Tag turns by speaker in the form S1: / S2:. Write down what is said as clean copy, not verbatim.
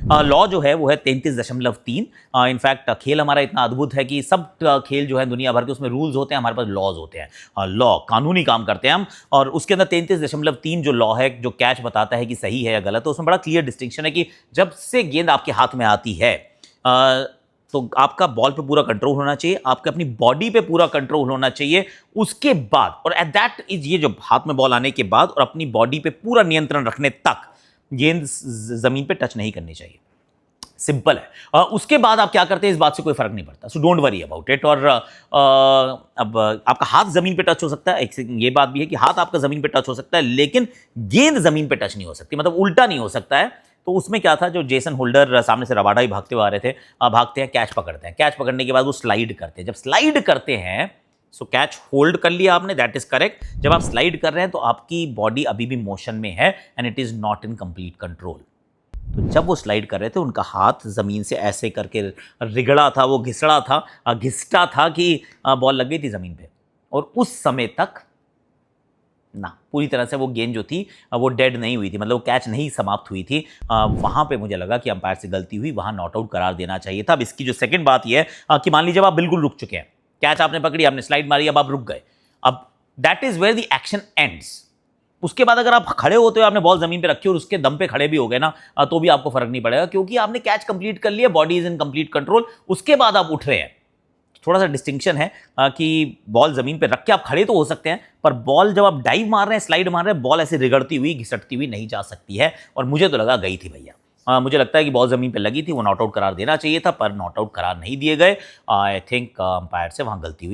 S1: Law जो है वो है 33.3। इनफैक्ट खेल हमारा इतना अद्भुत है कि सब खेल जो है दुनिया भर के उसमें रूल्स होते हैं, हमारे पास लॉज होते हैं। लॉ कानूनी काम करते हैं हम, और उसके अंदर 33.3 जो लॉ है, जो कैच बताता है कि सही है या गलत, तो उसमें बड़ा क्लियर डिस्टिंक्शन है कि जब से गेंद आपके हाथ में आती है तो आपका बॉल पे पूरा कंट्रोल होना चाहिए, आपके अपनी बॉडी पे पूरा कंट्रोल होना चाहिए। उसके बाद, और एट दैट इज, ये जो हाथ में बॉल आने के बाद और अपनी बॉडी पे पूरा नियंत्रण रखने तक गेंद जमीन पे टच नहीं करनी चाहिए। सिंपल है। उसके बाद आप क्या करते हैं इस बात से कोई फर्क नहीं पड़ता, so don't worry about it. और अब आपका हाथ जमीन पे टच हो सकता है, एक ये बात भी है कि हाथ आपका जमीन पे टच हो सकता है, लेकिन गेंद जमीन पे टच नहीं हो सकती, मतलब उल्टा नहीं हो सकता है। तो उसमें क्या था, जो जेसन होल्डर सामने से रबाडा ही भागते हुए आ रहे थे, भागते हैं, कैच पकड़ते हैं, कैच पकड़ने के बाद वो स्लाइड करते हैं। जब स्लाइड करते हैं, सो कैच होल्ड कर लिया आपने, दैट इज करेक्ट। जब आप स्लाइड कर रहे हैं तो आपकी बॉडी अभी भी मोशन में है and it is not in complete control. तो जब वो स्लाइड कर रहे थे, उनका हाथ जमीन से ऐसे करके रिगड़ा था, वो घिसड़ा था, घिसटा था कि बॉल लग गई थी जमीन पे। और उस समय तक ना पूरी तरह से वो गेंद जो थी वो डेड नहीं हुई थी, मतलब वो कैच नहीं समाप्त हुई थी। वहां पे मुझे लगा कि अंपायर से गलती हुई, वहां नॉट आउट करार देना चाहिए था। अब इसकी जो सेकंड बात ये है कि मान लीजिए आप बिल्कुल रुक चुके हैं, कैच आपने पकड़ी, आपने स्लाइड मारी, अब आप रुक गए, अब that is where the action ends. उसके बाद अगर आप खड़े होते हो, आपने बॉल जमीन पे रखी और उसके दम पे खड़े भी हो गए ना, तो भी आपको फर्क नहीं पड़ेगा, क्योंकि आपने कैच कंप्लीट कर लिया, body is in complete control. उसके बाद आप उठ रहे हैं। थोड़ा सा डिस्टिंक्शन है कि बॉल जमीन पे रख के आप खड़े तो हो सकते हैं, पर बॉल जब आप डाइव मार रहे हैं, स्लाइड मार रहे हैं, बॉल ऐसे रिगड़ती हुई, घिसटती हुई नहीं जा सकती है। और मुझे तो लगा गई थी भैया, मुझे लगता है कि बॉल जमीन पे लगी थी, वो नॉट आउट करार देना चाहिए था, पर नॉट आउट करार नहीं दिए गए। आई थिंक अंपायर से वहां गलती हुई।